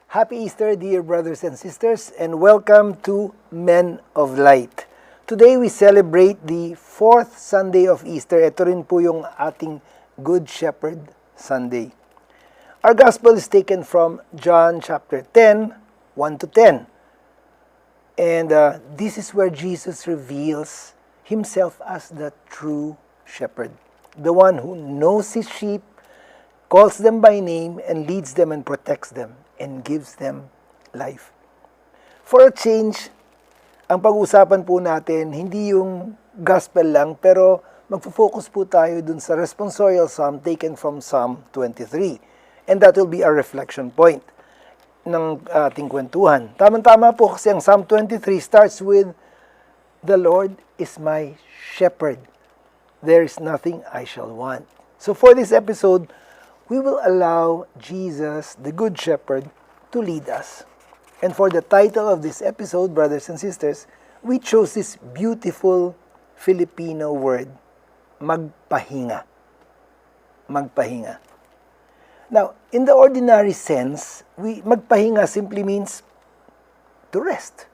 Happy Easter, dear brothers and sisters, and welcome to Men of Light. Today we celebrate the 4th Sunday of Easter. Ito rin po yung ating Good Shepherd Sunday. Our Gospel is taken from John chapter 10, 1 to 10. And this is where Jesus reveals Himself as the true shepherd, the one who knows His sheep, calls them by name, and leads them and protects them, and gives them life. For a change, ang pag-uusapan po natin, hindi yung gospel lang, pero magfo-focus po tayo dun sa responsorial psalm taken from Psalm 23. And that will be our reflection point ng ating kwentuhan. Tama-tama po kasi ang Psalm 23 starts with, "The Lord is my shepherd. There is nothing I shall want." So for this episode, we will allow Jesus, the Good Shepherd, to lead us. And for the title of this episode, brothers and sisters, we chose this beautiful Filipino word, magpahinga. Magpahinga. Now, in the ordinary sense, magpahinga simply means to rest.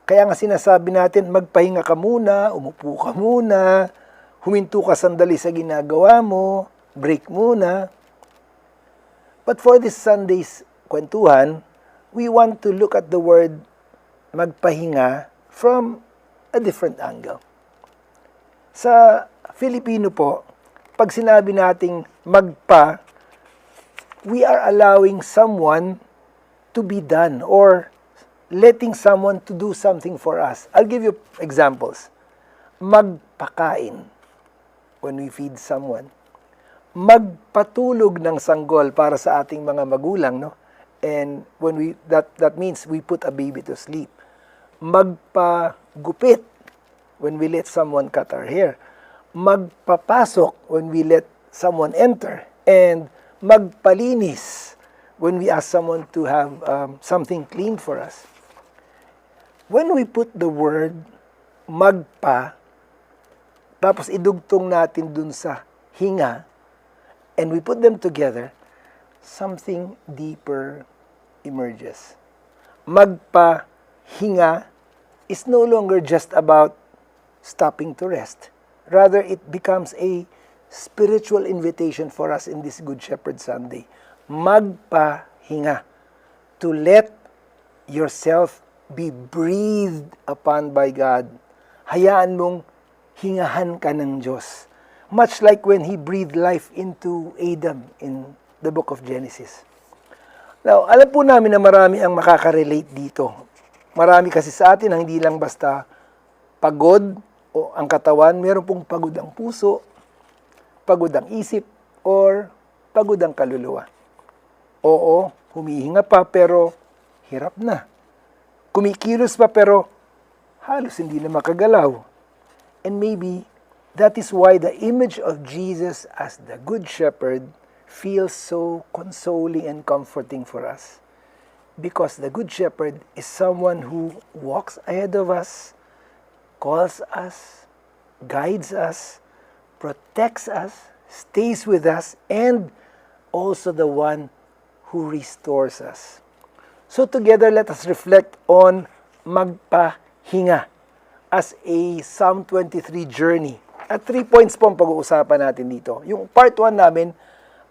Kaya nga sinasabi natin, magpahinga ka muna, umupo ka muna, huminto ka sandali sa ginagawa mo, break muna. But for this Sunday's kwentuhan, we want to look at the word magpahinga from a different angle. Sa Filipino po, pag sinabi nating magpa, we are allowing someone to be done or letting someone to do something for us. I'll give you examples. Magpakain, when we feed someone. Magpatulog ng sanggol para sa ating mga magulang, no? And when that means we put a baby to sleep. Magpagupit, when we let someone cut our hair. Magpapasok, when we let someone enter. And magpalinis, when we ask someone to have something cleaned for us. When we put the word magpa, tapos idugtong natin dun sa hinga, and we put them together, something deeper emerges. Magpahinga is no longer just about stopping to rest. Rather, it becomes a spiritual invitation for us in this Good Shepherd Sunday. Magpahinga. To let yourself be breathed upon by God. Hayaan mong hingahan ka ng Diyos. Much like when He breathed life into Adam in the book of Genesis. Now, alam po namin na marami ang makaka-relate dito. Marami kasi sa atin ang hindi lang basta pagod o ang katawan, meron pong pagod ang puso, pagod ang isip, or pagod ang kaluluwa. Oo, humihinga pa pero hirap na. Kumikilos pa pero halos hindi na makagalaw. And maybe that is why the image of Jesus as the Good Shepherd feels so consoling and comforting for us. Because the Good Shepherd is someone who walks ahead of us, calls us, guides us, protects us, stays with us, and also the one who restores us. So together, let us reflect on magpahinga as a Psalm 23 journey. At 3 points po ang pag-uusapan natin dito. Yung part 1 namin,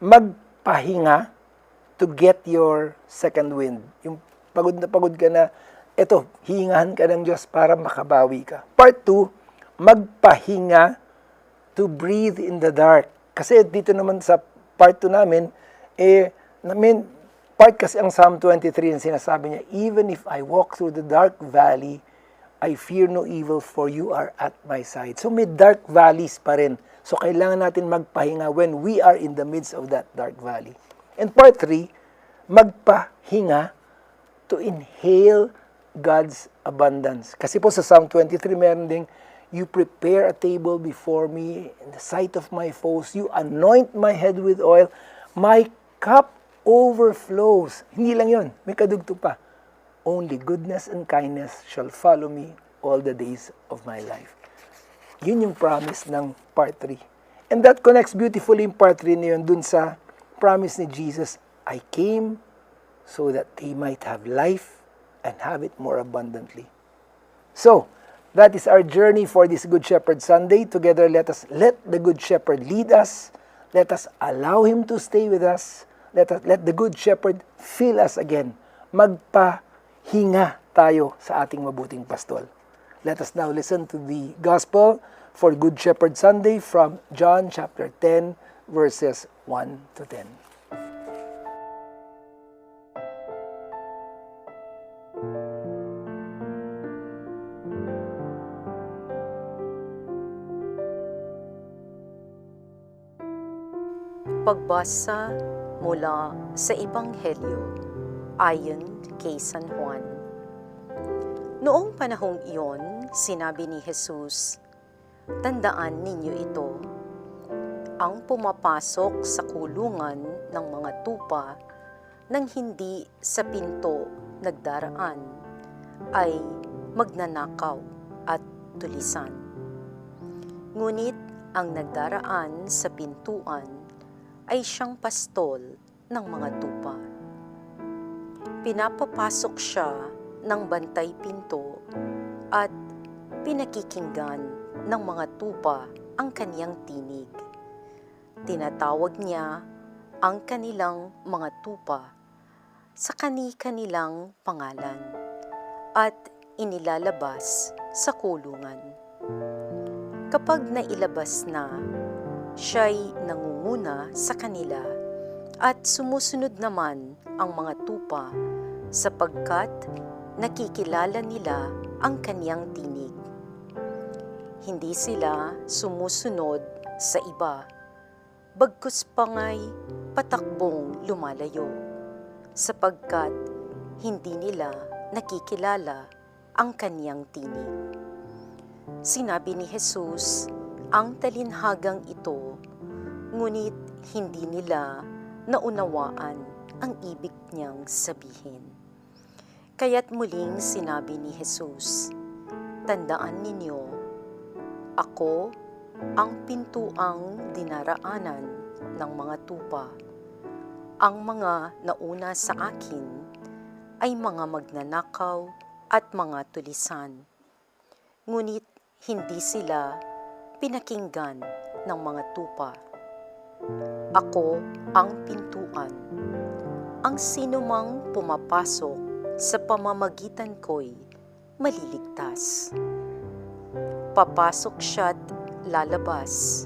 magpahinga to get your second wind. Yung pagod na pagod ka na, eto, hihingahan ka ng Diyos para makabawi ka. Part 2, magpahinga to breathe in the dark. Kasi dito naman sa part 2 namin, part kasi ang Psalm 23 ang sinasabi niya, even if I walk through the dark valley, I fear no evil, for you are at my side. So may dark valleys pa rin. So kailangan natin magpahinga when we are in the midst of that dark valley. And part 3, magpahinga to inhale God's abundance. Kasi po sa Psalm 23 meron ding, you prepare a table before me in the sight of my foes. You anoint my head with oil. My cup overflows. Hindi lang yon, may kadugto pa. Only goodness and kindness shall follow me all the days of my life. Yun yung promise ng part 3. And that connects beautifully in part 3 na yun dun sa promise ni Jesus, I came so that they might have life and have it more abundantly. So, that is our journey for this Good Shepherd Sunday. Together, let the Good Shepherd lead us. Let us allow Him to stay with us. Let the Good Shepherd fill us again. Magpahinga tayo sa ating mabuting pastol. Let us now listen to the Gospel for Good Shepherd Sunday from John chapter 10, verses 1 to 10. Pagbasa mula sa Ebanghelyo ayon kay San Juan. Noong panahong iyon, sinabi ni Jesus, "Tandaan ninyo ito, ang pumapasok sa kulungan ng mga tupa nang hindi sa pinto nagdaraan ay magnanakaw at tulisan. Ngunit ang nagdaraan sa pintuan ay siyang pastol ng mga tupa. Pinapapasok siya ng bantay pinto at pinakikinggan ng mga tupa ang kaniyang tinig. Tinatawag niya ang kanilang mga tupa sa kani-kanilang pangalan at inilalabas sa kulungan. Kapag nailabas na, siya'y nangunguna sa kanila at sumusunod naman ang mga tupa sapagkat nakikilala nila ang kaniyang tinig. Hindi sila sumusunod sa iba, bagkus pangay patakbong lumalayo sapagkat hindi nila nakikilala ang kaniyang tinig. Sinabi ni Jesus ang talinhagang ito, ngunit hindi nila naunawaan ang ibig niyang sabihin. Kaya't muling sinabi ni Jesus, "Tandaan ninyo, ako ang pintuang dinaraanan ng mga tupa. Ang mga nauna sa akin ay mga magnanakaw at mga tulisan. Ngunit hindi sila pinakinggan ng mga tupa. Ako ang pintuan. Ang sinumang pumapasok sa pamamagitan ko'y maliligtas. Papasok siya't lalabas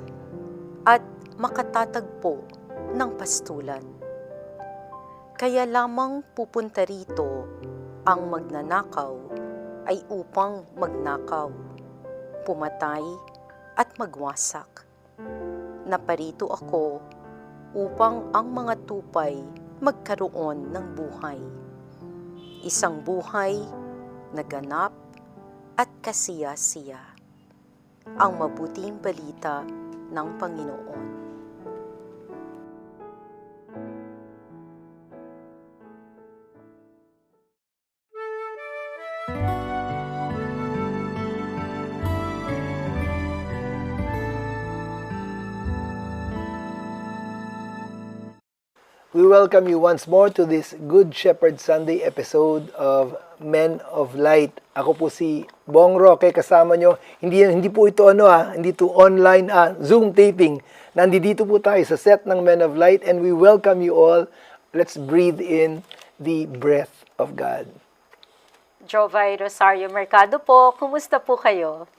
at makatatagpo ng pastulan. Kaya lamang pupunta rito ang magnanakaw ay upang magnakaw, pumatay at magwasak. Naparito ako upang ang mga tupay magkaroon ng buhay. Isang buhay na ganap at kasiya-siya. Ang mabuting balita ng Panginoon." We welcome you once more to this Good Shepherd Sunday episode of Men of Light. Ako po si Bong Roque, kasama nyo. Hindi po ito hindi ito online Zoom taping. Nandito po tayo sa set ng Men of Light and we welcome you all. Let's breathe in the breath of God. Jovay Rosario Mercado po, kumusta po kayo?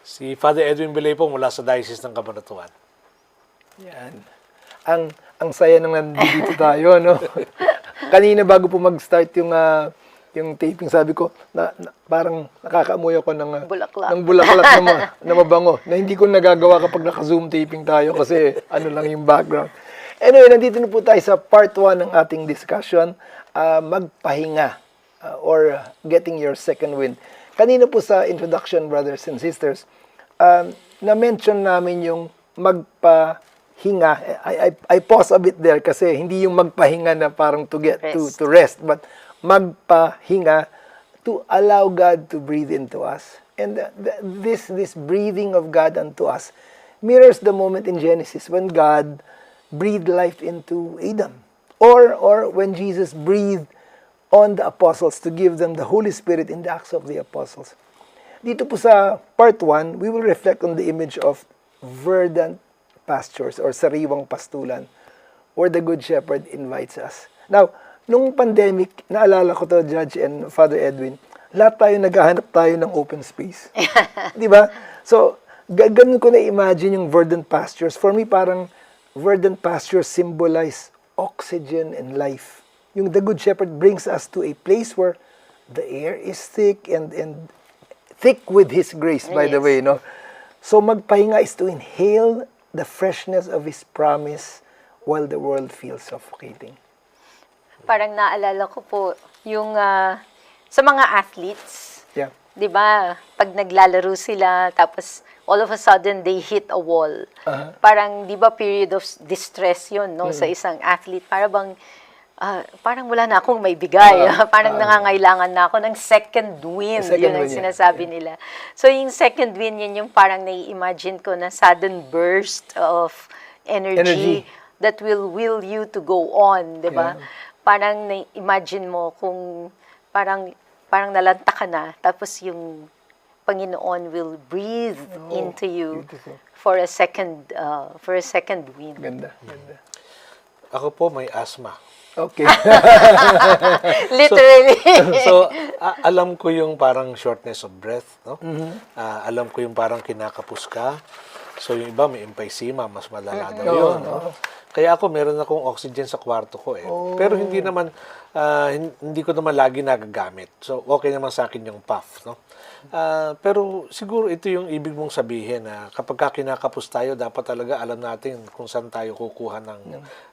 Si Father Edwin Belay po mula sa Diocese ng Cabanatuan. Yan. Ang saya nang nandito tayo, no? Kanina bago po mag-start yung taping, sabi ko, parang nakakaamoy ako ng bulaklak na mabango, na hindi ko nagagawa kapag naka-Zoom taping tayo kasi lang yung background. Anyway, nandito na po tayo sa part 1 ng ating discussion, magpahinga, or getting your second wind. Kanina po sa introduction, brothers and sisters, na-mention namin yung magpahinga. I pause a bit there kasi hindi yung magpahinga na parang to get to rest, but magpahinga to allow God to breathe into us. And this breathing of God unto us mirrors the moment in Genesis when God breathed life into Adam, or when Jesus breathed on the apostles to give them the Holy Spirit in the Acts of the Apostles. Dito po sa part 1, we will reflect on the image of verdant pastures or sariwang pastulan where the Good Shepherd invites us. Now, nung pandemic, naalala ko to, Judge and Father Edwin, lahat tayo naghahanap tayo ng open space. Di ba? So, ganun ko na-imagine yung verdant pastures. For me, parang verdant pastures symbolize oxygen and life. Yung the Good Shepherd brings us to a place where the air is thick and thick with His grace, by the Yes. way, no? So, magpahinga is to inhale the freshness of His promise while the world feels suffocating. Parang naalala ko po yung sa mga athletes, Yeah. 'di ba? Pag naglalaro sila tapos all of a sudden they hit a wall. Parang 'di ba period of distress 'yon no sa isang athlete para bang parang wala na akong may bigay. Parang nangangailangan na ako ng second wind. Second Yun ang wind, yeah. sinasabi nila. So yung second wind, yun yung parang nai-imagine ko na sudden burst of energy that will you to go on, 'di ba? Yeah. Parang na-imagine mo kung parang nalanta ka na, tapos yung Panginoon will breathe into you beautiful. for a second wind. Ganda, ganda. Ako po may asthma. Okay. Literally. So, alam ko yung parang shortness of breath, no? Alam ko yung parang kinakapos ka. So, yung iba may emphysema, mas malala daw yun. No? Kaya ako, meron akong oxygen sa kwarto ko eh. Pero hindi naman, hindi ko naman lagi nagagamit. So, okay naman sa akin yung puff, no? Pero siguro ito yung ibig mong sabihin na kapag kinakapos tayo, dapat talaga alam natin kung saan tayo kukuha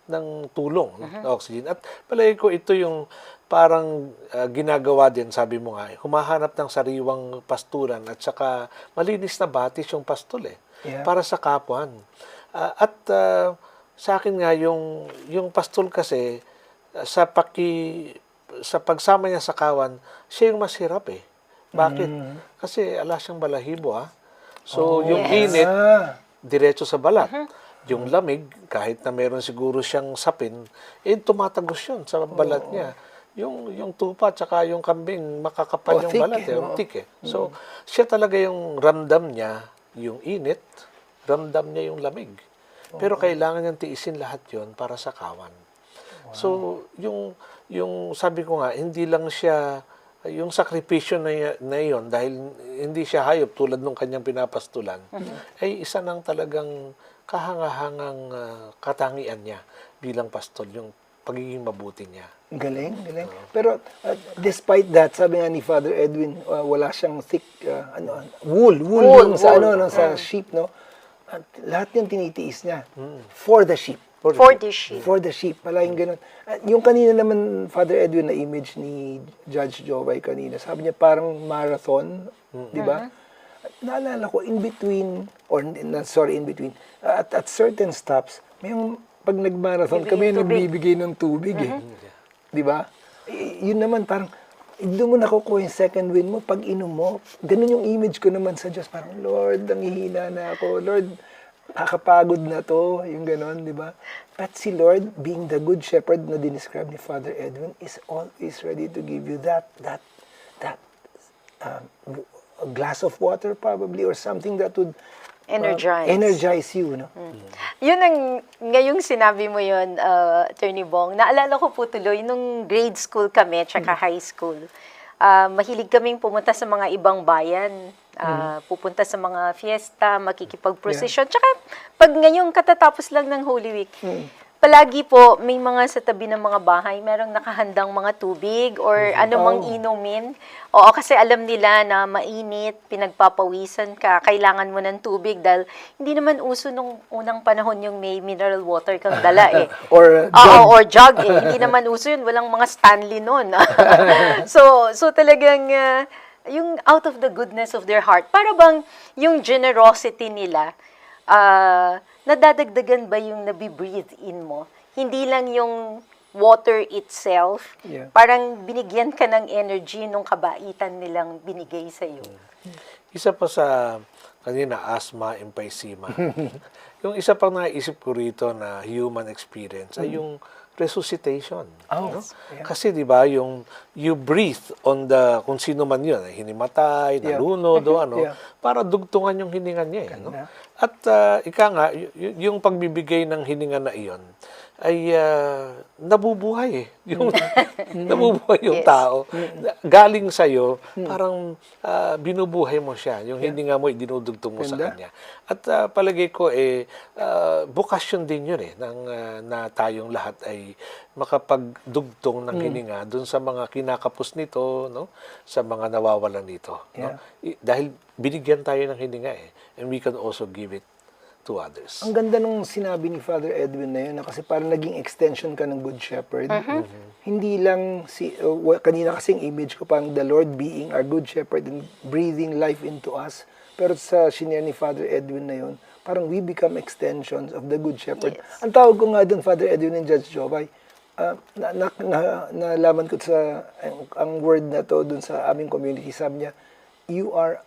ng tulong, no? Oxygen. At palagi ko ito yung parang ginagawa din, sabi mo nga, humahanap ng sariwang pastulan at saka malinis na batis yung pastol eh. Yeah. Para sa kapwan. Sa akin nga, yung pastol kasi, sa pagsama niya sa kawan, siya yung mas hirap eh. Bakit? Kasi ala siyang balahibo So, yung init, diretso sa balat. Yung lamig, kahit na meron siguro siyang sapin, tumatagos yun sa balat niya. Yung tupa tsaka yung kambing, makakapal yung thick balat eh, thick eh. So, siya talaga yung ramdam niya, yung init, ramdam niya yung lamig. Pero kailangan niyang tiisin lahat yon para sa kawan. So, yung sabi ko nga, hindi lang siya, yung sakripisyo na yon dahil hindi siya hayop tulad nung kanyang pinapastulan, ay isa ng talagang kahangahangang katangian niya bilang pastol, yung pagiging mabuti niya. Galing, galing. Pero despite that, sabi nga ni Father Edwin, wala siyang thick wool yung sa sa sheep, no? At lahat yung tinitiis niya for the sheep. For the sheep. For the sheep, palaging ganun. Yung kanina naman, Father Edwin, na image ni Judge Jovay kanina, sabi niya parang marathon, di ba? Naalala ko, in between, at certain stops, may yung pag nag-marathon kami, nagbibigay ng tubig eh. Di ba? Yun naman, parang, doon mo nakukuha yung second wind mo, pag inom mo, ganun yung image ko naman sa Diyos, parang, Lord, nanghihina na ako, Lord, nakakapagod na to, yung gano'n, di ba? But si Lord, being the good shepherd na dinescribe ni Father Edwin, is always ready to give you that a glass of water probably, or something that would energize you, no? Yun ang, ngayong sinabi mo yun, Attorney Bong, naalala ko po tuloy, nung grade school kami, tsaka high school, mahilig kaming pumunta sa mga ibang bayan, pupunta sa mga fiesta, makikipag-procession. Tsaka, pag ngayong katatapos lang ng Holy Week, palagi po, may mga sa tabi ng mga bahay, merong nakahandang mga tubig or anumang inumin. Oo, kasi alam nila na mainit, pinagpapawisan ka, kailangan mo ng tubig dahil hindi naman uso nung unang panahon yung may mineral water kang dala eh. Or jug eh. Hindi naman uso yun, walang mga Stanley nun. So talagang yung out of the goodness of their heart, para bang yung generosity nila, nadadagdagan ba yung nabi-breathe in mo? Hindi lang yung water itself, parang binigyan ka ng energy nung kabaitan nilang binigay sa iyo. Isa pa sa kanina, asthma, emphysema. Yung isa pang naisip ko rito na human experience ay yung resuscitation. Oh, no? yeah. Kasi 'di ba, yung you breathe on the kung sino man 'yun, hinimatay, Yeah. nalunod o ano, Yeah. para dugtungan yung hininga niya, no? Ganda. At ika nga yung pagbibigay ng hininga na iyon ay nabubuhay eh. Yung nabubuhay yung Yes. tao. Galing sa iyo, parang binubuhay mo siya. Yung hininga mo dinudugtong mo sa Ganda. kanya. At palagay ko bukasyon din yun na tayong lahat ay makapagdugtong ng hininga dun sa mga kinakapos nito, no? Sa mga nawawalan nito, no? Dahil binigyan tayo ng hininga and we can also give it to others. Ang ganda nung sinabi ni Father Edwin na yun, na kasi parang naging extension ka ng Good Shepherd. Hindi lang, kanina kasing image ko, parang the Lord being our Good Shepherd and breathing life into us. Pero sa shinare ni Father Edwin na yun, parang we become extensions of the Good Shepherd. Yes. Ang tawag ko nga doon, Father Edwin and Judge Jovay, nalaman ko sa, ang word na to doon sa aming community, sabi niya, you are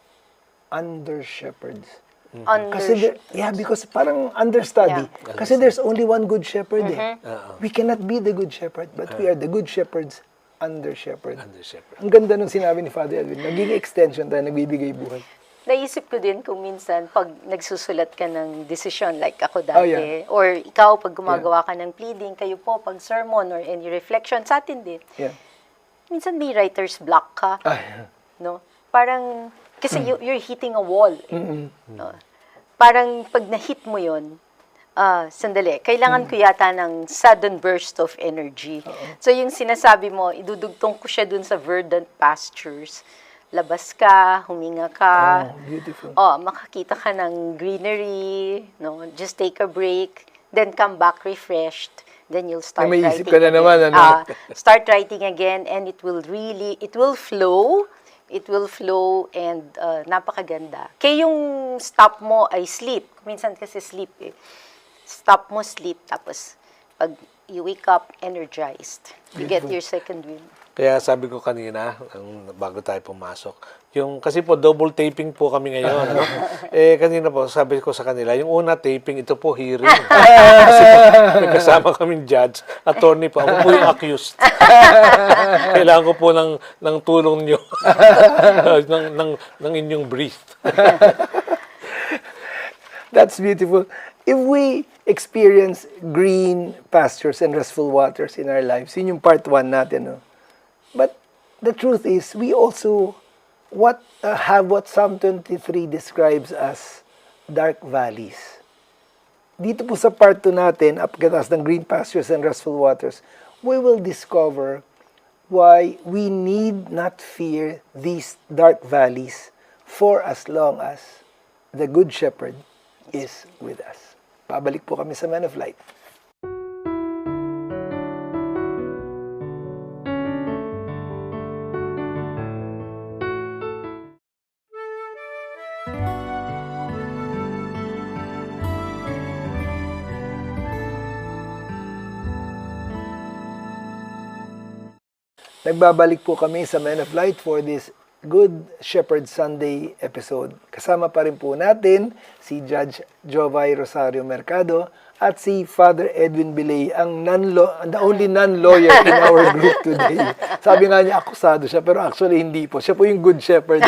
under shepherds. Kasi because parang understudy. Yeah. Kasi there's only one good shepherd We cannot be the good shepherd, but we are the good shepherds under shepherd. Under shepherd. Ang ganda nung sinabi ni Father Edwin. Naging extension tayo, nagbibigay buhay. Naisip ko din kung minsan, pag nagsusulat ka ng desisyon, like ako dati, Oh, yeah. or ikaw, pag gumagawa ka ng pleading, kayo po, pag sermon or any reflection, sa atin din, Yeah. minsan may writer's block ka. No? Parang, kasi you're hitting a wall. No? Parang pag na-hit mo yun, sandali, kailangan ko yata ng sudden burst of energy. So yung sinasabi mo, idudugtong ko siya dun sa verdant pastures. Labas ka, huminga ka. Beautiful. Makakita ka ng greenery, no? Just take a break, then come back refreshed. Then you'll start May writing isip ka na again. naman, ano? Start writing again, and it will flow. It will flow and napakaganda. Kaya yung stop mo ay sleep. Minsan kasi sleep eh. Stop mo, sleep. Tapos, pag you wake up, energized. You get your second wind. Kaya sabi ko kanina, bago tayo pumasok, kasi po double taping po kami ngayon. No? Kanina po, sabi ko sa kanila, yung una taping, ito po hearing. Kasi po, nagkasama kaming judge, attorney po, ako po yung accused. Kailangan ko po ng tulong nyo, ng inyong brief. That's beautiful. If we experience green pastures and restful waters in our lives, yun yung part 1 natin, no? But the truth is, we also have what Psalm 23 describes as dark valleys. Dito po sa part 2 natin, pagkatapos ng green pastures and restful waters, we will discover why we need not fear these dark valleys for as long as the Good Shepherd is with us. Pabalik po kami sa Men of Light. Nagbabalik po kami sa Men of Light for this Good Shepherd Sunday episode. Kasama pa rin po natin si Judge Jovay Rosario Mercado at si Father Edwin Bilay, ang the only non-lawyer in our group today. Sabi nga niya, akusado siya, pero actually hindi po. Siya po yung Good Shepherd.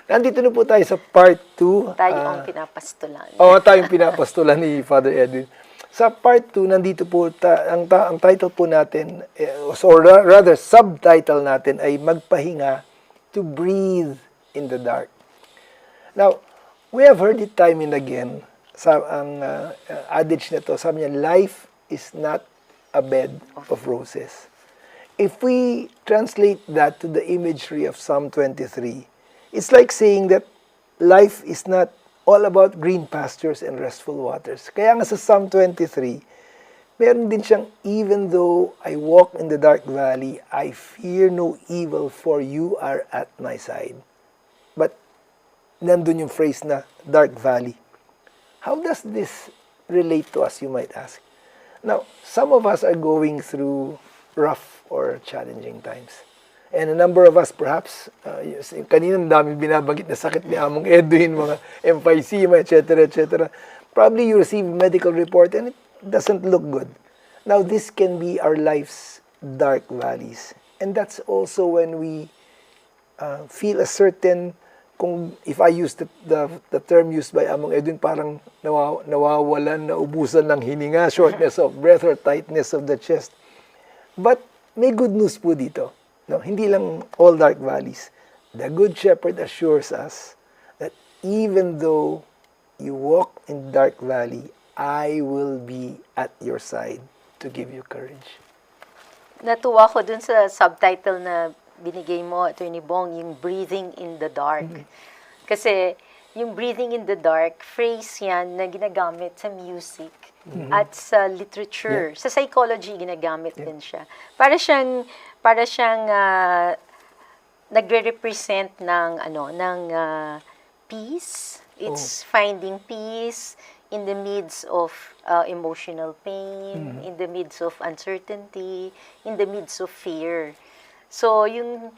Nandito na po tayo sa part 2. Tayo ang pinapastulan. Tayong pinapastulan ni Father Edwin. Sa part 2, nandito po, ang title po natin, or rather, subtitle natin ay Magpahinga to Breathe in the Dark. Now, we have heard it time and again, ang adage na to, sabi niya, life is not a bed of roses. If we translate that to the imagery of Psalm 23, it's like saying that life is not all about green pastures and restful waters. Kaya nga sa Psalm 23, meron din siyang, even though I walk in the dark valley, I fear no evil, for you are at my side. But, nandun yung phrase na, dark valley. How does this relate to us, you might ask? Now, some of us are going through rough or challenging times. And a number of us, perhaps, kanina ang dami binabanggit na sakit ni Among Edwin, mga emphysema, etc., etc. Probably you receive medical report and doesn't look good. Now, this can be our life's dark valleys. And that's also when we feel a certain, if I use the term used by Among Edwin, parang nawawalan, naubusan ng hininga, shortness of breath or tightness of the chest. But may good news po dito. No? Hindi lang all dark valleys. The Good Shepherd assures us that even though you walk in dark valley, I will be at your side to give you courage. Natuwa ko dun sa subtitle na binigay mo, Attorney Bong, yung breathing in the dark. Kasi yung breathing in the dark, phrase yan na ginagamit sa music at sa literature. Sa psychology, ginagamit din siya. Para siyang nagre-represent ng peace. It's finding peace in the midst of emotional pain, in the midst of uncertainty, in the midst of fear. So, yung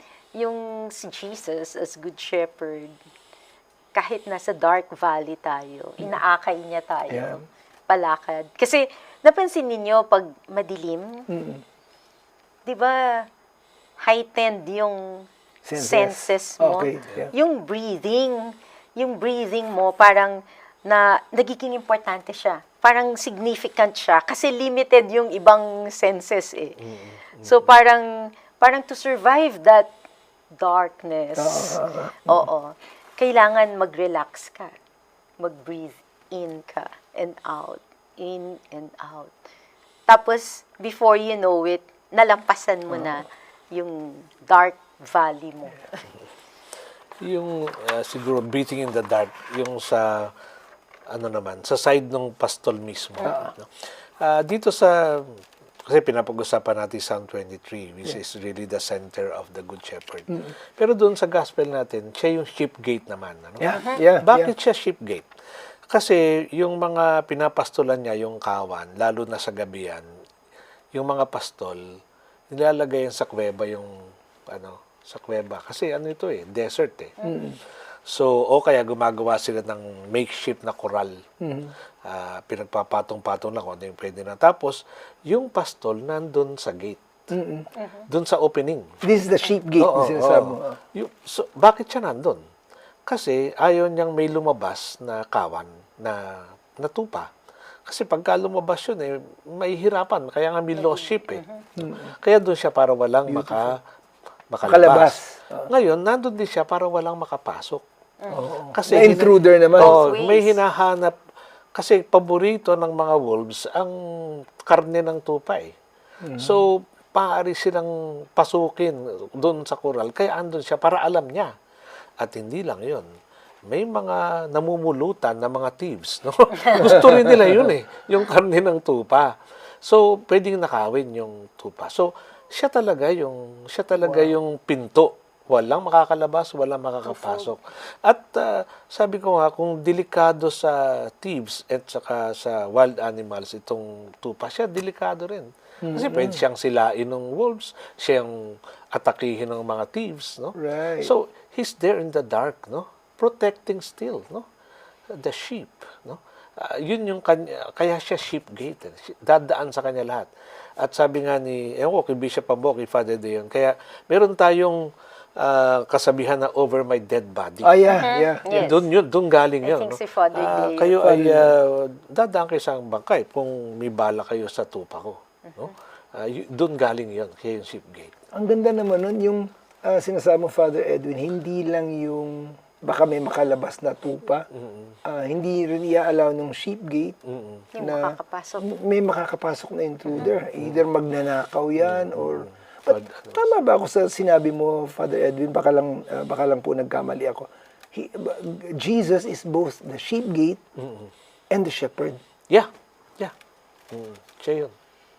si Jesus as Good Shepherd, kahit nasa dark valley tayo, inaakay niya tayo, palakad. Kasi, napansin ninyo, pag madilim, di ba, heightened yung senses mo. Okay, yeah. Yung breathing mo, parang nagiging importante siya. Parang significant siya. Kasi limited yung ibang senses eh. So, parang to survive that darkness, kailangan mag-relax ka. Mag-breathe in ka and out. In and out. Tapos, before you know it, nalampasan mo na yung dark valley mo. Yung siguro breathing in the dark, yung sa sa side ng pastol mismo. No? Dito kasi pinapag-usapan natin Psalm 23, which is really the center of the Good Shepherd. Pero doon sa gospel natin, siya yung sheep gate naman. Ano? Bakit siya sheep gate? Kasi yung mga pinapastolan niya, yung kawan, lalo na sa gabi yan, yung mga pastol, nilalagay yan sa kuweba sa kuweba. Kasi ito desert eh. So, o kaya gumagawa sila ng makeshift na koral. Pinagpapatong-patong lang kung ano yung pwede na. Tapos, yung pastol nandun sa gate. Doon sa opening. This is the sheep gate. So, bakit siya nandun? Kasi ayaw niyang may lumabas na kawan na tupa. Kasi pagka lumabas yun, may hirapan. Kaya nga may lost sheep eh. Kaya doon siya para walang makalabas. Ngayon, nandun din siya para walang makapasok. Kasi na intruder naman. May hinahanap. Kasi paborito ng mga wolves ang karne ng tupa eh. So, maaari silang pasukin doon sa koral. Kaya andun siya para alam niya. At hindi lang yun. May mga namumulutan na mga thieves. No? Gusto rin nila yun eh. Yung karne ng tupa. So, pwedeng nakawin yung tupa. So, siya talaga yung pinto. Walang makakalabas, walang makakapasok. At sabi ko nga, kung delikado sa thieves at saka sa wild animals itong tupa, siya delikado rin. Kasi pwede siyang silain ng wolves, siyang atakihin ng mga thieves, no? Right. So, he's there in the dark, no? Protecting still, no? The sheep, no? Yun yung kaya siya sheep gate. Dadaan sa kanya lahat. At sabi nga kay Bishop Pambok, kay Father De yun. Kaya meron tayong kasabihan na over my dead body. Yeah. Yes. Doon galing I yun. think si Father De. Kayo ay dadaan kayo sa bangkay kung may bala kayo sa tupa ko. No? Doon galing yun, kaya yung sheep gate. Ang ganda naman nun, yung sinasabi mo, Father Edwin, hindi lang yung baka may makalabas na tupa, hindi rin i-allow ng sheep gate na may makakapasok na intruder. Either magnanakaw yan or... But tama ba ako sa sinabi mo, Father Edwin? Baka lang po nagkamali ako. Jesus is both the sheep gate and the shepherd. Yeah. Siya yun.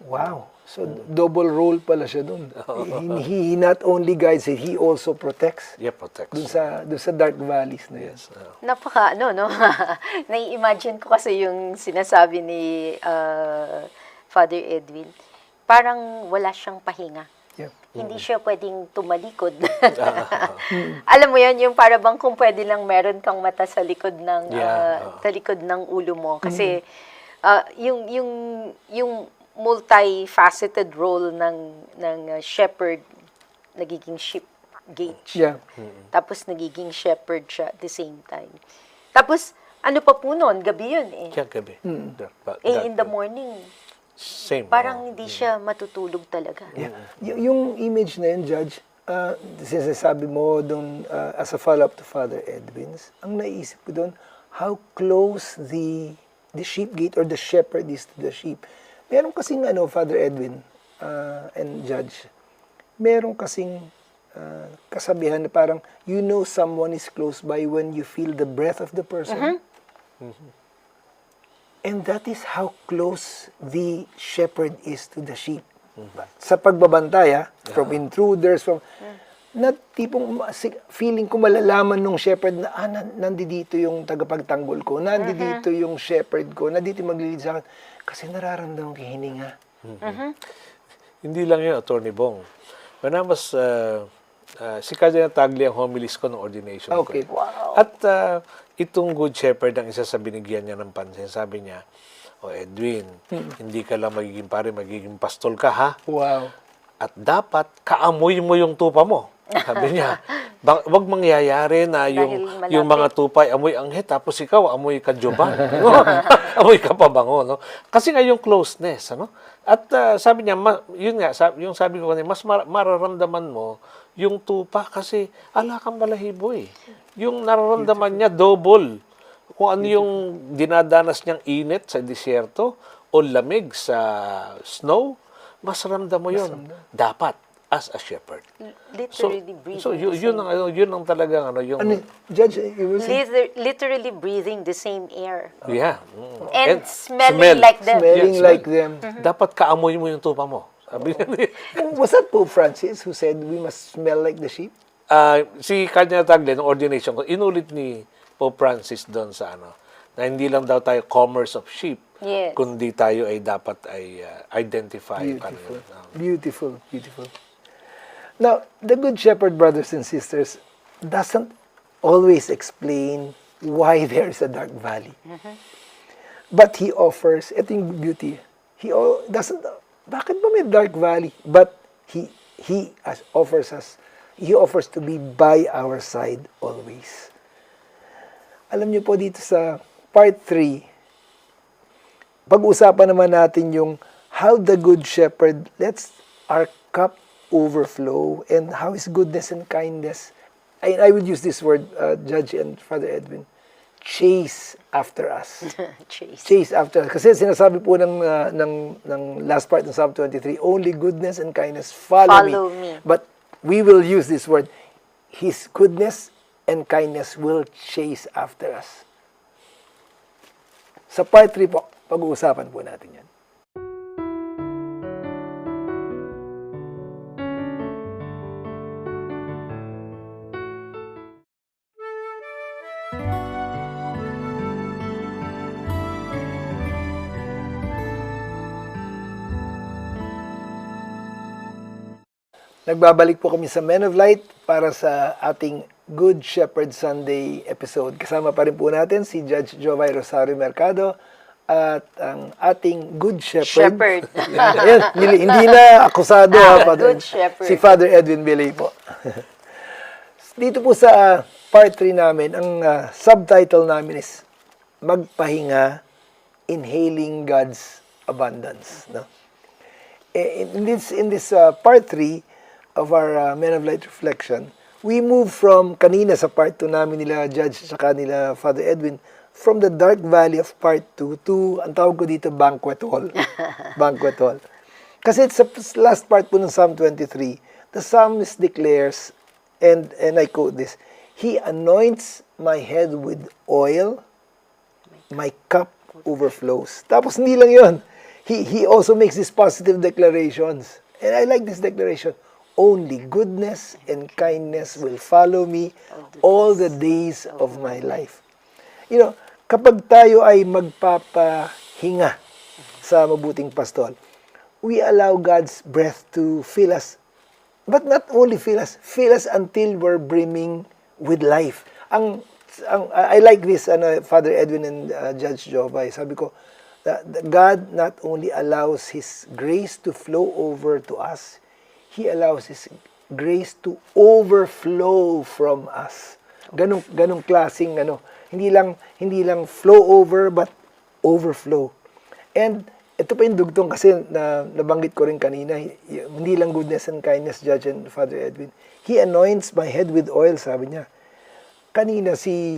Wow. So, double role pala siya dun. He not only guides it, he also protects. Yeah, protects. Dun sa dark valleys na yan. Yes. Napaka, nai-imagine ko kasi yung sinasabi ni Father Edwin. Parang wala siyang pahinga. Yeah. Hindi siya pwedeng tumalikod. Alam mo yan, yung para bang kung pwede lang meron kang mata sa likod ng, sa likod ng ulo mo. Kasi, yung multifaceted role ng shepherd, nagiging sheep gauge. Yeah. Tapos nagiging shepherd siya at the same time. Tapos, ano pa po nun? Gabi yun eh. Kaya gabi. In the morning, Same. parang hindi siya matutulog talaga. Yeah. Yung image na yun, Judge, sinasabi mo doon as a follow-up to Father Edwin's, ang naisip ko doon, how close the sheep gate or the shepherd is to the sheep. Meron kasing Father Edwin and Judge, meron kasing kasabihan na parang you know someone is close by when you feel the breath of the person. And that is how close the shepherd is to the sheep. Sa pagbabantay, from intruders, from na tipong feeling ko malalaman nung shepherd na nandito yung tagapagtanggol ko, nandito yung shepherd ko, nandito maglilid sa akin kasi nararamdaman ko hininga. Hindi lang yun, Attorney Bong. When I was, si Kardinal Tagle ang homilis ko ng ordination Okay. ko. At itong Good Shepherd ang isa sa binigyan niya ng pansin. Sabi niya, Edwin, hindi ka lang magiging pare, magiging pastol ka, ha? Wow. At dapat kaamoy mo yung tupa mo. Sabi niya, wag mangyayari na yung mga tupay amoy anghit, tapos ikaw amoy kadyuban. No? Amoy ka pabango, no? Kasi nga yung closeness, ano? At sabi niya, yun nga, yung sabi ko kanina, mas mararamdaman mo yung tupa kasi ala kang balahibo eh. Yung nararamdaman niya double. Kung ano yung dinadanas niyang init sa disyerto o lamig sa snow, mas ramdam mo yun. Dapat as a shepherd. Literally breathing. So yun ang talagang yung Judge, you will say? Literally breathing the same air. yeah. And smelling like them. Smelling Yeah, like them. Dapat kaamoy mo yung tupa mo. Sabi niya. Was that Pope Francis who said we must smell like the sheep? Si Kardinal Tagle ng ordination ko, inulit ni Pope Francis doon sa na hindi lang daw tayo commerce of sheep, Yes. kundi tayo ay dapat ay identify. Beautiful, beautiful. Now, the Good Shepherd, brothers and sisters, doesn't always explain why there is a dark valley. But he offers, ito yung beauty, bakit ba may dark valley? But he offers to be by our side always. Alam niyo po dito sa part 3, pag-usapan naman natin yung how the Good Shepherd lets our cup overflow and how His goodness and kindness, I would use this word, Judge and Father Edwin, chase after us. Chase after us. Kasi sinasabi po ng last part ng Psalm 23, only goodness and kindness follow me. But we will use this word, His goodness and kindness will chase after us. Sa part 3 po, pag-uusapan po natin yan. Nagbabalik po kami sa Men of Light para sa ating Good Shepherd Sunday episode. Kasama pa rin po natin si Judge Jovay Rosario Mercado at ang ating Good Shepherd. Ayan, hindi na akusado Good Shepherd. si Father Edwin Bilay po. Dito po sa part 3 namin, ang subtitle namin is Magpahinga, Inhaling God's Abundance. No? In this part 3 of our Men of Light reflection, we move from kanina sa part 2 namin nila Judge sa kanila Father Edwin, from the dark valley of part 2 to, ang tawag ko dito, banquet hall. Banquet hall. Kasi it's the last part po ng Psalm 23. The psalmist declares, and I quote this, He anoints my head with oil, my cup overflows. Tapos hindi lang yun. He also makes these positive declarations. And I like this declaration. Only goodness and kindness will follow me all the days of my life. You know, kapag tayo ay magpapahinga sa mabuting pastol, we allow God's breath to fill us. But not only fill us until we're brimming with life. I like this, Father Edwin and Judge Jovay, sabi ko, God not only allows His grace to flow over to us, He allows His grace to overflow from us. Ganong klaseng hindi lang flow over but overflow. And ito pa yung dugtong kasi na nabanggit ko rin kanina, hindi lang goodness and kindness, Judge and Father Edwin. He anoints my head with oil, sabi niya. Kanina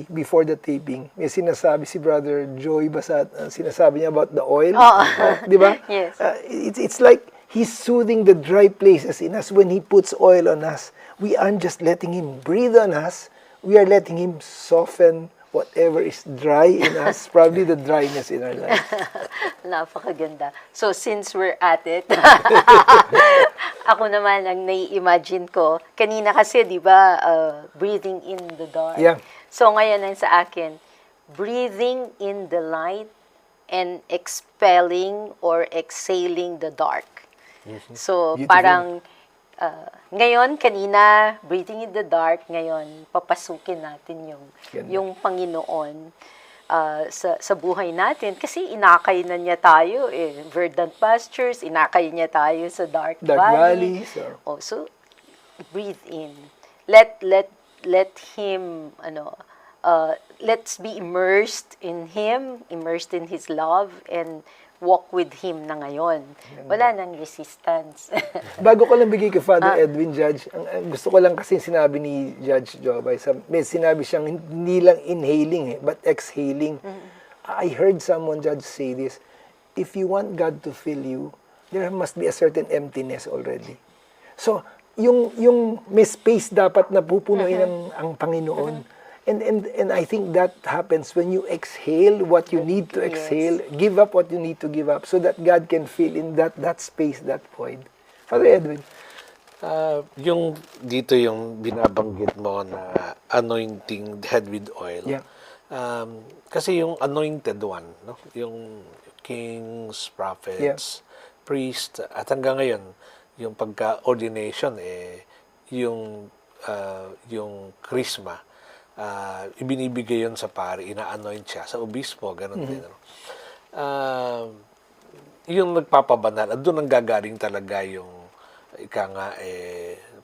before the taping, may sinasabi si Brother Joy Basat, sinasabi niya about the oil. Di ba? Yes. It's like He's soothing the dry places in us when He puts oil on us. We aren't just letting Him breathe on us, we are letting Him soften whatever is dry in us, probably the dryness in our life. Napakaganda. So, since we're at it, ako naman, ang nai-imagine ko, kanina kasi, di ba, breathing in the dark. Yeah. So, ngayon ang sa akin, breathing in the light and expelling or exhaling the dark. So, Beautiful. parang, ngayon, kanina, breathing in the dark, ngayon, papasukin natin Ganda. yung Panginoon sa buhay natin. Kasi inakay na niya tayo, verdant pastures, inakay niya tayo sa dark valley. valleys. So, breathe in. Let Him, let's be immersed in Him, immersed in His love, and walk with Him na ngayon. Wala nang resistance. Bago ko lang bigay kay Father Edwin, Judge, ang gusto ko lang kasi sinabi ni Judge Jobay, may sinabi siyang hindi lang inhaling, but exhaling. I heard someone, Judge, say this, if you want God to fill you, there must be a certain emptiness already. So, yung may space dapat na pupunuin ang Panginoon. And I think that happens when you exhale what you need to exhale, give up what you need to give up, so that God can fill in that space, that void. Father Edwin. Yung dito yung binabanggit mo na anointing head with oil. Yeah. Kasi yung anointed one, no? Yung kings, prophets, priests, at hanggang ngayon, yung pagka-ordination, yung krisma, ibinibigay yun sa pari, ina-anoint siya sa obispo, ganun din. No? Yung nagpapabanal, at doon ang gagaling talaga yung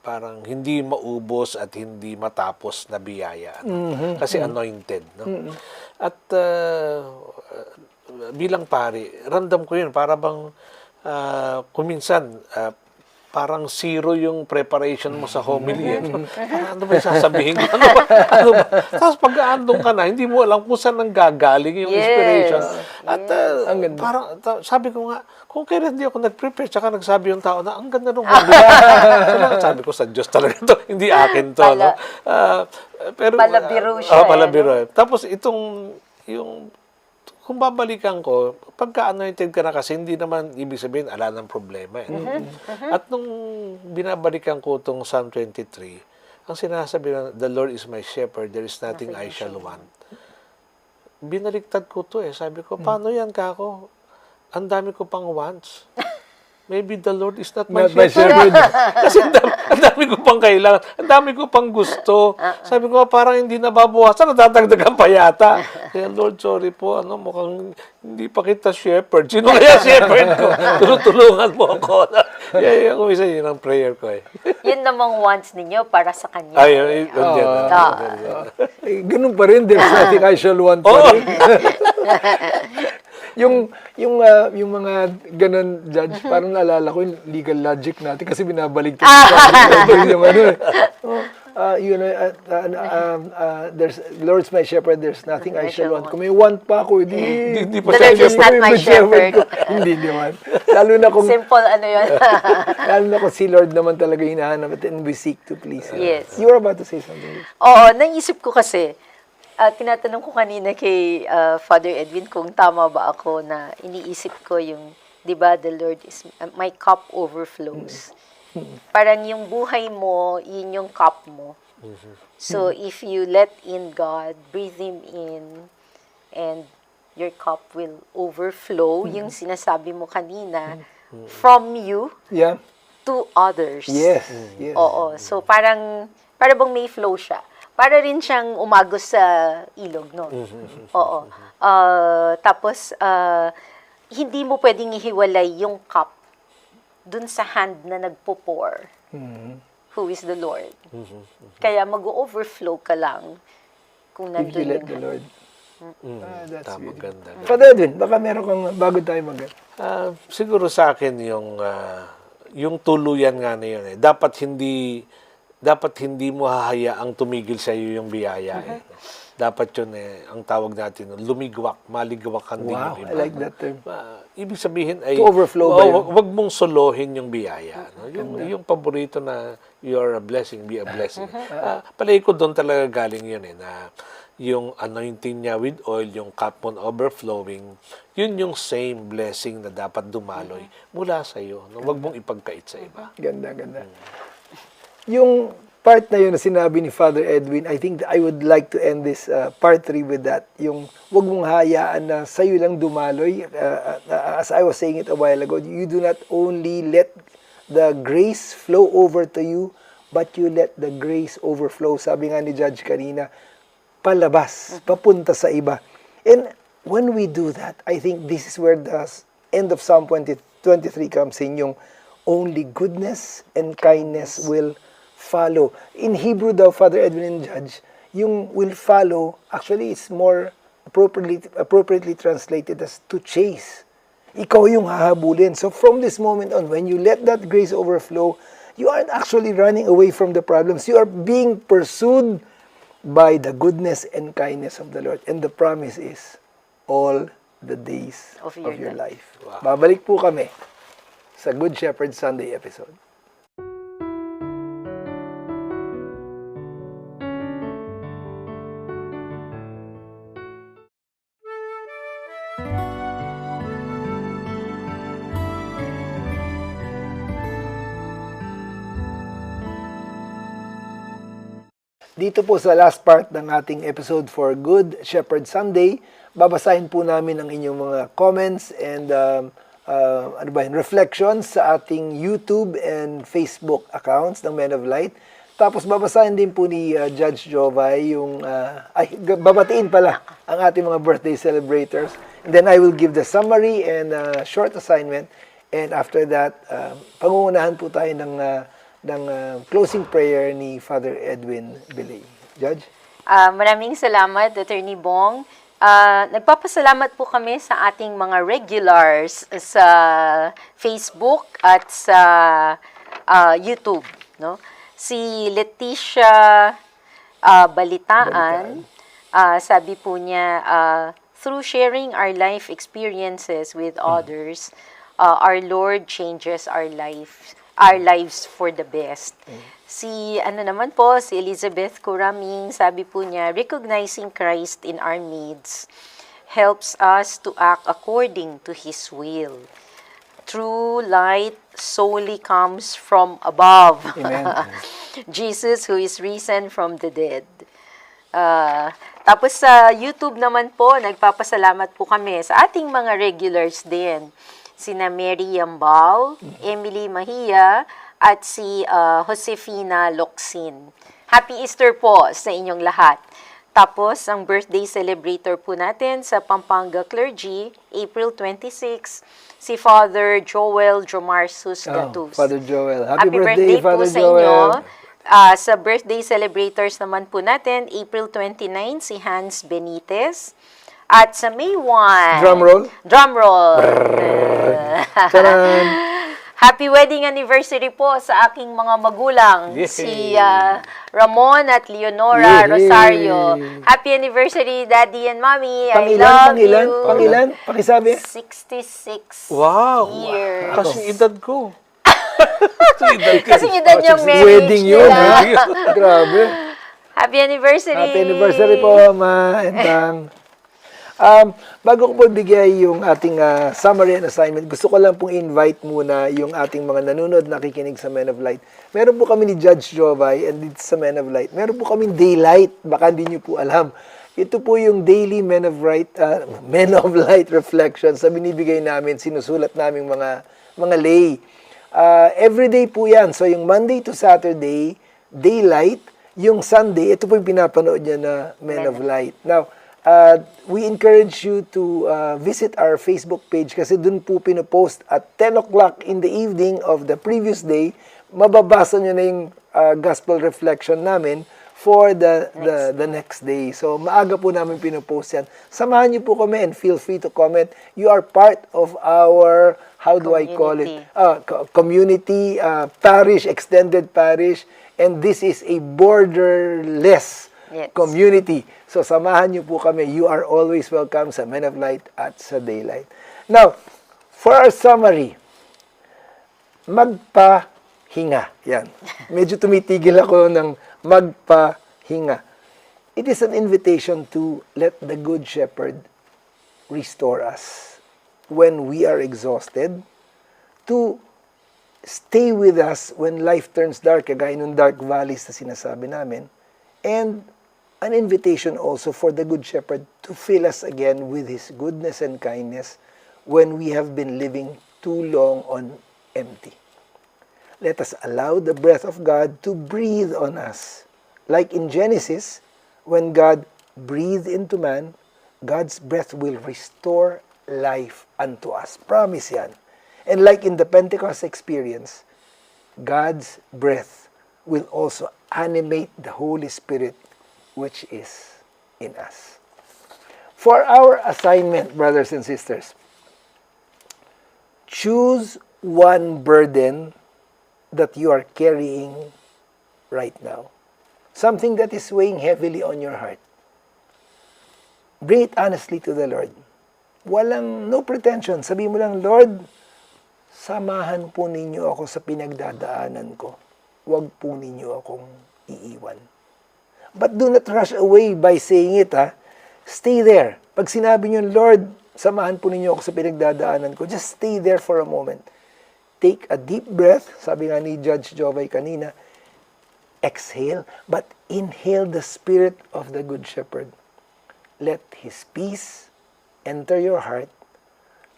parang hindi maubos at hindi matapos na biyaya. No? Kasi anointed. No? At bilang pari, ramdam ko yun, para bang kuminsan, parang zero yung preparation mo sa homily. Ano ba yung sasabihin ko? Ano ba? Tapos pag-aandong ka na, hindi mo alam kung saan nang gagaling yung inspiration. At ang ganda. parang, sabi ko nga, kung kailan hindi ako nag-prepare, tsaka nagsabi yung tao na, ang ganda nung homily. Sabi ko, sa Diyos talaga ito, hindi akin to. No? Pero, Palabiro siya. Palabiro. Tapos itong, kung babalikan ko, pagka-anointed ka na kasi, hindi naman ibig sabihin, ala ng problema. At nung binabalikan ko itong Psalm 23, ang sinasabi na, the Lord is my shepherd, there is nothing I shall want. Binaliktad ko to Sabi ko, paano yan kako? Ang dami ko pang wants. Maybe the Lord is not my shepherd. Kasi ang dami ko pang kailangan. Ang dami ko pang gusto. Sabi ko, parang hindi nababawasan. Nadadagdagan pa yata. Kaya, Lord, sorry po. Mukhang hindi pa kita shepherd. Sino kaya shepherd ko? Tulungan mo ako. Kaya kung isa yun ang prayer ko Yun namang wants ninyo para sa Kanya. Ay, Ganun pa rin, there's nothing I shall want pa rin. yung mga ganun, Judge, parang naalala ko yung legal logic natin kasi binabalik there's Lord's my shepherd, there's nothing I shall want. Kung may want pa ako, hindi pa the Lord is not my shepherd. Hindi naman. Lalo na kung simple yun. lalo na kung si Lord naman talaga hinahanap and we seek to please Him. Yes. You were about to say something. Oo, naisip ko kasi, tinatanong ko kanina kay Father Edwin kung tama ba ako na iniisip ko yung, di ba, the Lord is, my cup overflows. Parang yung buhay mo, yun yung cup mo. So, if you let in God, breathe Him in, and your cup will overflow, yung sinasabi mo kanina, from you to others. Yes. Oo. So, parang bang may flow siya. Para rin siyang umagos sa ilog, no? Oo. Tapos, hindi mo pwedeng ihiwalay yung cup dun sa hand na nagpo-pour, who is the Lord. Kaya mag-overflow ka lang kung If you nandun let yung the hand. Lord. That's Tama, really ganda. Father Edwin, baka meron kang, bago tayo Siguro sa akin yung tuluyan nga na yun eh. Dapat hindi mo hahayaang tumigil sa iyo yung biyaya eh. Dapat yun eh, ang tawag natin, maligwakan din Wow, yung I iba. like that term. Ibig sabihin ay, To overflow ba yun? wag mong solohin yung biyaya. No? Yung paborito na, you are a blessing, be a blessing. Palagi ko doon talaga galing yun eh, na yung anointing niya with oil, yung cup mo overflowing, yun yung same blessing na dapat dumaloy mula sa iyo. No? Wag mong ipagkait sa iba. Ganda. Yung part na yun na sinabi ni Father Edwin, I think I would like to end this part 3 with that. Yung wag mong hayaan na sa'yo lang dumaloy. As I was saying it a while ago, you do not only let the grace flow over to you, but you let the grace overflow. Sabi nga ni Judge kanina, palabas, papunta sa iba. And when we do that, I think this is where the end of Psalm 23 comes in, yung only goodness and kindness will follow. In Hebrew daw, Father Edwin and Judge, yung will follow, actually it's more appropriately translated as to chase. Ikaw yung hahabulin. So from this moment on, when you let that grace overflow, you aren't actually running away from the problems. You are being pursued by the goodness and kindness of the Lord. And the promise is all the days Of of your your life. Babalik po kami sa Good Shepherd Sunday episode. Dito po sa last part ng ating episode for Good Shepherd Sunday, babasahin po namin ang inyong mga comments and reflections sa ating YouTube and Facebook accounts ng Men of Light. Tapos babasahin din po ni Judge Jovay yung, babatiin pala ang ating mga birthday celebrators. And then I will give the summary and short assignment. And after that, pangungunahan po tayo ng closing prayer ni Father Edwin Belay. Judge? Maraming salamat, Attorney Bong. Nagpapasalamat po kami sa ating mga regulars sa Facebook at sa YouTube. No? Si Leticia Balitaan, sabi po niya, through sharing our life experiences with others, our Lord changes our lives for the best. Si Elizabeth Kuraming, sabi po niya, recognizing Christ in our needs helps us to act according to His will. True light solely comes from above. Amen. Jesus who is risen from the dead. Tapos sa YouTube naman po, nagpapasalamat po kami sa ating mga regulars din. Sina Mary Yambao, Emily Mahia, at si Josefina Locsin. Happy Easter po sa inyong lahat. Tapos, ang birthday celebrator po natin sa Pampanga Clergy, April 26, si Father Joel Jomarsus Gatus. Father Joel. Happy birthday Father po sa Joel. inyo. Sa birthday celebrators naman po natin, April 29, si Hans Benitez. At sa May 1... Drum roll. Drum roll. Taran! Happy wedding anniversary po sa aking mga magulang. Yay! Si Ramon at Leonora Yay! Rosario. Happy anniversary, Daddy and Mommy. I Pangilan? love you. Pangilan? Pakisabi? 66 Wow! years. Kasing edad ko. Kasi edad yung marriage Wedding yun, nila. ha? Grabe. Happy anniversary. Happy anniversary po, Ma and Tang. Bago ko po bigay yung ating summary and assignment, gusto ko lang pong invite muna yung ating mga nanonood nakikinig sa Men of Light. Meron po kami ni Judge Jovay and dito sa Men of Light. Meron po kaming Daylight, baka hindi nyo po alam. Ito po yung daily Men of Light reflections na binibigay namin, sinusulat namin mga lay. Everyday po yan. So yung Monday to Saturday, Daylight. Yung Sunday, ito po yung pinapanood niya na Men of Light. Now, we encourage you to visit our Facebook page kasi dun po pinopost at 10 o'clock in the evening of the previous day. Mababasa nyo na yung gospel reflection namin for the next day. So, maaga po namin pinopost yan. Samahan niyo po kami and feel free to comment. You are part of our, how do I call it? Community, parish, extended parish, and this is a borderless community. So, samahan niyo po kami. You are always welcome sa Men of Light at sa Daylight. Now, for our summary, magpahinga. Yan. Medyo tumitigil ako ng magpahinga. It is an invitation to let the Good Shepherd restore us when we are exhausted, to stay with us when life turns dark, kagaya ng dark valleys na sinasabi namin, and an invitation also for the Good Shepherd to fill us again with His goodness and kindness when we have been living too long on empty. Let us allow the breath of God to breathe on us. Like in Genesis, when God breathed into man, God's breath will restore life unto us. Promise yan. And like in the Pentecost experience, God's breath will also animate the Holy Spirit which is in us. For our assignment, brothers and sisters, choose one burden that you are carrying right now. Something that is weighing heavily on your heart. Bring it honestly to the Lord. No pretension. Sabi mo lang, Lord, samahan po ninyo ako sa pinagdadaanan ko. Huwag po ninyo akong iiwan. But do not rush away by saying it, ha? Stay there. Pag sinabi niyo, Lord, samahan po ninyo ako sa pinagdadaanan ko, just stay there for a moment. Take a deep breath, sabi nga ni Judge Jovay kanina, exhale, but inhale the Spirit of the Good Shepherd. Let His peace enter your heart.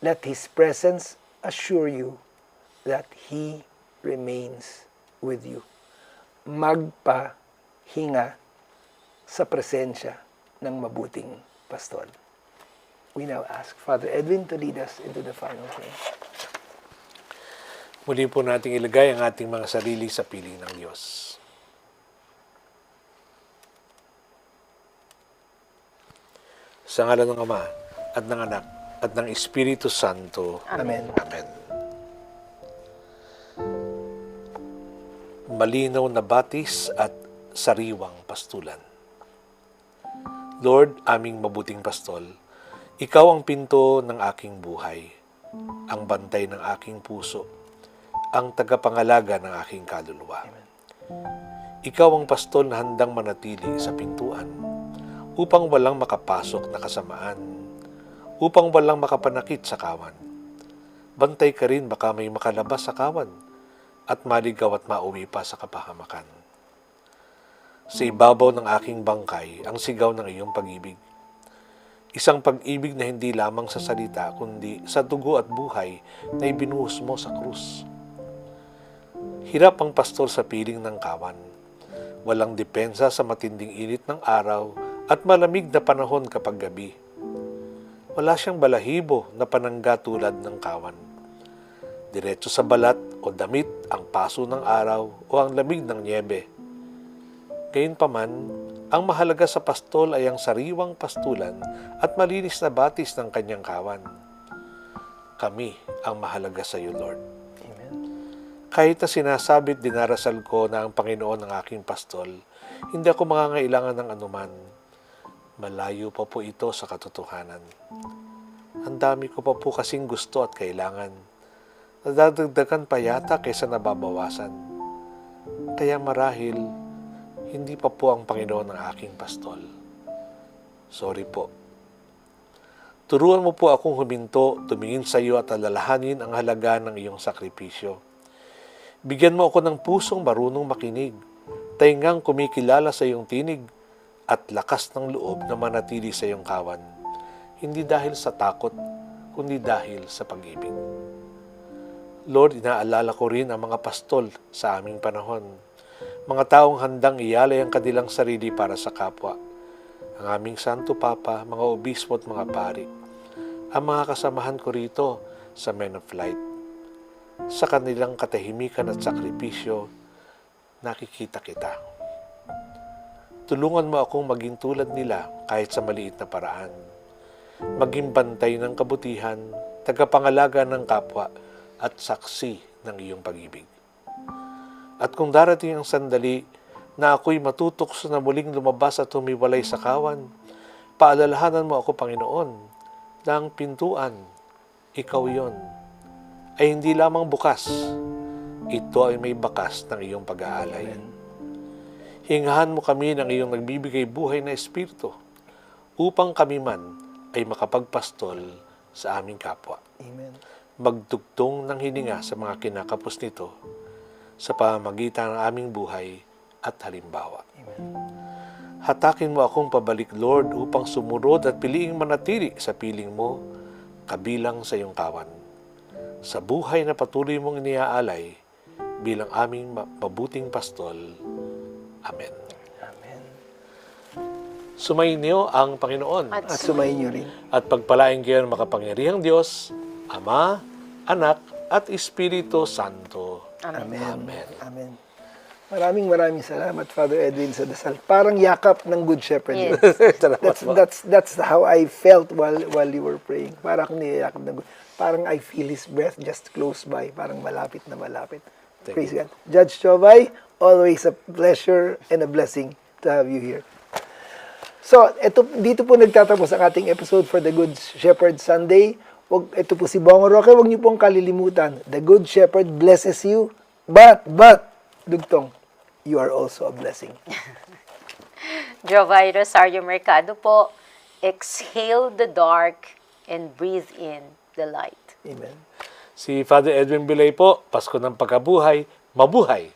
Let His presence assure you that He remains with you. Magpahinga sa presensya ng mabuting pastol. We now ask Father Edwin to lead us into the final prayer. Muli po nating ilagay ang ating mga sarili sa piling ng Diyos. Sa ngalan ng Ama, at ng Anak, at ng Espiritu Santo. Amen. Amen. Malinaw na batis at sariwang pastulan. Lord, aming mabuting pastol, Ikaw ang pinto ng aking buhay, ang bantay ng aking puso, ang tagapangalaga ng aking kaluluwa. Ikaw ang pastol na handang manatili sa pintuan, upang walang makapasok na kasamaan, upang walang makapanakit sa kawan. Bantay ka rin baka may makalabas sa kawan, at maligaw at mauwi pa sa kapahamakan. Sa ibabaw ng aking bangkay ang sigaw ng iyong pag-ibig. Isang pag-ibig na hindi lamang sa salita, kundi sa dugo at buhay na ibinuhos mo sa krus. Hirap ang pastol sa piling ng kawan. Walang depensa sa matinding init ng araw at malamig na panahon kapag gabi. Wala siyang balahibo na panangga tulad ng kawan. Diretso sa balat o damit ang paso ng araw o ang lamig ng niebe. Gayunpaman, ang mahalaga sa pastol ay ang sariwang pastulan at malinis na batis ng kanyang kawan. Kami ang mahalaga sa iyo, Lord. Kahit na sinasabi't dinarasal ko na ang Panginoon ang aking pastol, hindi ako mangangailangan ng anuman. Malayo pa po ito sa katotohanan. Ang dami ko pa po kasing gusto at kailangan. Nadadagdagan pa yata kaysa nababawasan. Kaya marahil, hindi pa po ang Panginoon ang aking pastol. Sorry po. Turuan mo po akong huminto, tumingin sa iyo at alalahanin ang halaga ng iyong sakripisyo. Bigyan mo ako ng pusong marunong makinig, taingang kumikilala sa iyong tinig, at lakas ng loob na manatili sa iyong kawan. Hindi dahil sa takot, kundi dahil sa pag-ibig. Lord, inaalala ko rin ang mga pastol sa aming panahon. Mga taong handang iyalay ang kanilang sarili para sa kapwa. ang aming Santo Papa, mga obispo at mga pari, ang mga kasamahan ko rito sa Men of Light. Sa kanilang katahimikan at sakripisyo, nakikita kita. Tulungan mo akong maging tulad nila kahit sa maliit na paraan. Maging bantay ng kabutihan, tagapangalaga ng kapwa at saksi ng iyong pag-ibig. At kung darating ang sandali na ako'y matutokso na muling lumabas at humiwalay sa kawan, paalalahanan mo ako, Panginoon, na ang pintuan, ikaw yon, ay hindi lamang bukas, ito ay may bakas ng iyong pag-aalay. Hingahan mo kami ng iyong nagbibigay buhay na Espiritu upang kami man ay makapagpastol sa aming kapwa. Amen. Magdugtong ng hininga sa mga kinakapos nito sa pamamagitan ng aming buhay at halimbawa. Amen. Hatakin mo akong pabalik, Lord, upang sumunod at piliing manatili sa piling mo, kabilang sa iyong kawan. Sa buhay na patuloy mong iniaalay bilang aming mabuting pastol. Amen. Amen. Sumainyo ang Panginoon At sumayin niyo rin. at pagpalain kayo ng makapangyarihang Diyos, Ama, Anak, at Espiritu Santo. Amen. Amen. Amen. Maraming salamat, Father Edwin, sa dasal. Parang yakap ng Good Shepherd. Yes. Salamat po. That's how I felt while you were praying. Parang niyayakap ng parang I feel His breath just close by. Parang malapit na malapit. Thank Praise you. God. Judge Chobay, always a pleasure and a blessing to have you here. So, dito po nagtatapos ang ating episode for the Good Shepherd Sunday. Ito po si Bong Roque, huwag niyo pong kalilimutan. The Good Shepherd blesses you, but, Dugtong, you are also a blessing. Jovay Rosario Mercado po, exhale the dark and breathe in the light. Amen. Si Father Edwin Bilay po, Pasko ng Pagkabuhay, mabuhay